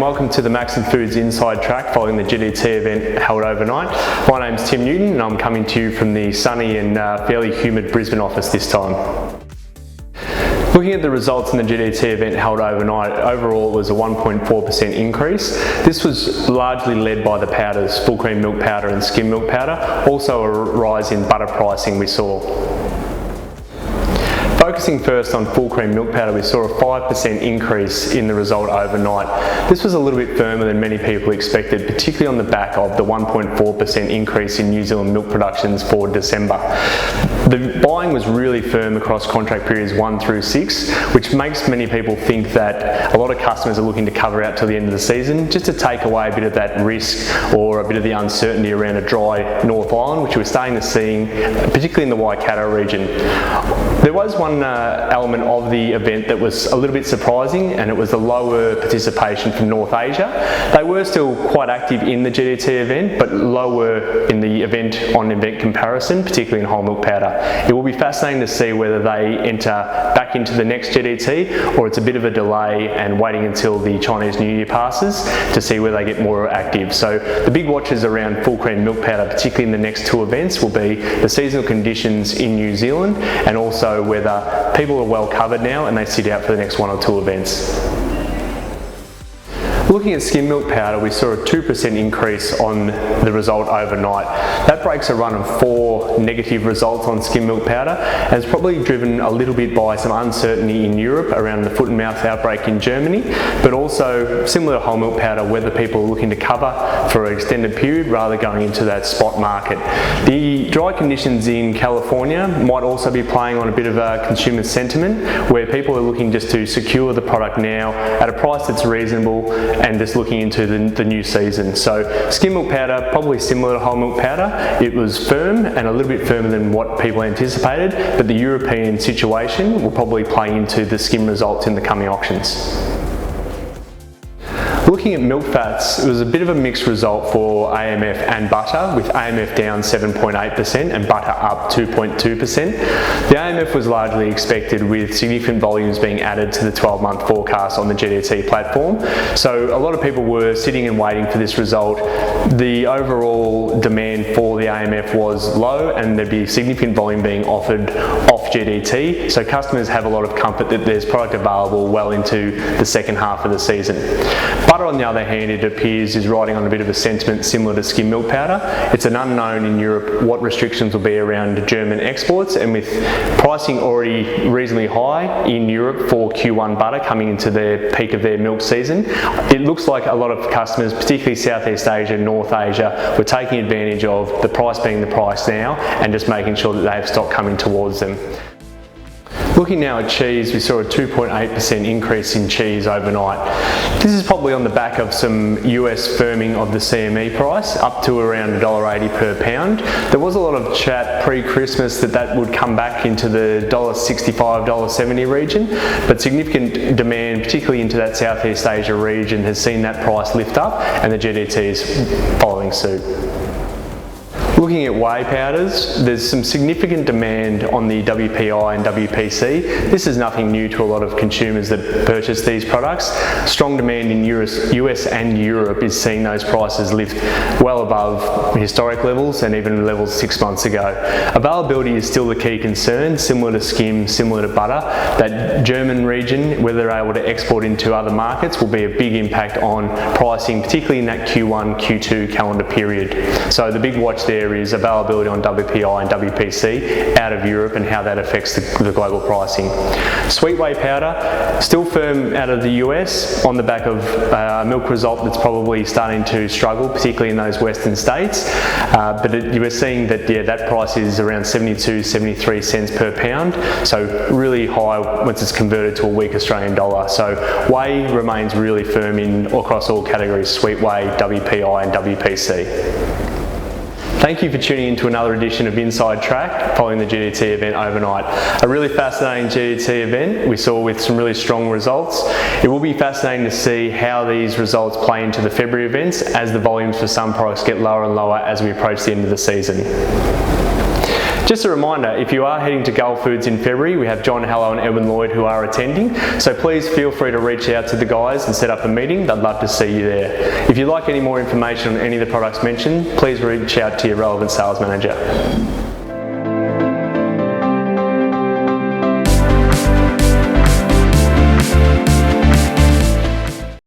welcome to the Maxim Foods Inside Track following the GDT event held overnight. My name's Tim Newton and I'm coming to you from the sunny and fairly humid Brisbane office this time. Looking at the results in the GDT event held overnight, overall it was a 1.4% increase. This was largely led by the powders, full cream milk powder and skim milk powder, also a rise in butter pricing we saw. Focusing first on full cream milk powder, we saw a 5% increase in the result overnight. This was a little bit firmer than many people expected, particularly on the back of the 1.4% increase in New Zealand milk productions for December. The buying was really firm across contract periods 1 through 6, which makes many people think that a lot of customers are looking to cover out till the end of the season, just to take away a bit of that risk or a bit of the uncertainty around a dry North Island, which we're starting to see, particularly in the Waikato region. There was one element of the event that was a little bit surprising, and it was the lower participation from North Asia. They were still quite active in the GDT event, but lower in the event-on-event comparison, particularly in whole milk powder. It will be fascinating to see whether they enter back into the next GDT, or it's a bit of a delay and waiting until the Chinese New Year passes to see where they get more active. So the big watches around full cream milk powder, particularly in the next 2 events, will be the seasonal conditions in New Zealand and also whether people are well covered now and they sit out for the next 1 or 2 events. Looking at skim milk powder, we saw a 2% increase on the result overnight. That breaks a run of 4 negative results on skim milk powder, and it's probably driven a little bit by some uncertainty in Europe around the foot and mouth outbreak in Germany, but also similar to whole milk powder, whether people are looking to cover for an extended period rather going into that spot market. The dry conditions in California might also be playing on a bit of a consumer sentiment, where people are looking just to secure the product now at a price that's reasonable and just looking into the new season. So skim milk powder, probably similar to whole milk powder. It was firm and a little bit firmer than what people anticipated, but the European situation will probably play into the skim results in the coming auctions. Looking at milk fats, it was a bit of a mixed result for AMF and butter, with AMF down 7.8% and butter up 2.2%. The AMF was largely expected, with significant volumes being added to the 12-month forecast on the GDT platform. So a lot of people were sitting and waiting for this result. The overall demand for the AMF was low, and there'd be significant volume being offered off GDT, so customers have a lot of comfort that there's product available well into the second half of the season. Butter, on the other hand, it appears is riding on a bit of a sentiment similar to skim milk powder. It's an unknown in Europe what restrictions will be around German exports, and with pricing already reasonably high in Europe for Q1 butter coming into the peak of their milk season, it looks like a lot of customers, particularly Southeast Asia and North Asia, were taking advantage of the price being the price now and just making sure that they have stock coming towards them. Looking now at cheese, we saw a 2.8% increase in cheese overnight. This is probably on the back of some US firming of the CME price, up to around $1.80 per pound. There was a lot of chat pre-Christmas that would come back into the $1.65, $1.70 region, but significant demand, particularly into that Southeast Asia region, has seen that price lift up, and the GDT is following suit. Looking at whey powders, there's some significant demand on the WPI and WPC. This is nothing new to a lot of consumers that purchase these products. Strong demand in US and Europe is seeing those prices lift well above historic levels and even levels 6 months ago. Availability is still the key concern, similar to skim, similar to butter. That German region, whether they're able to export into other markets, will be a big impact on pricing, particularly in that Q1, Q2 calendar period. So the big watch there is availability on WPI and WPC out of Europe and how that affects the global pricing. Sweet whey powder, still firm out of the US on the back of a milk result that's probably starting to struggle, particularly in those western states. But you were seeing that, that price is around 72, 73 cents per pound, so really high once it's converted to a weak Australian dollar. So whey remains really firm across all categories: sweet whey, WPI and WPC. Thank you for tuning in to another edition of Inside Track following the GDT event overnight. A really fascinating GDT event we saw with some really strong results. It will be fascinating to see how these results play into the February events as the volumes for some products get lower and lower as we approach the end of the season. Just a reminder, if you are heading to Gull Foods in February, we have John Hallow and Edwin Lloyd who are attending, so please feel free to reach out to the guys and set up a meeting. They'd love to see you there. If you'd like any more information on any of the products mentioned, please reach out to your relevant sales manager.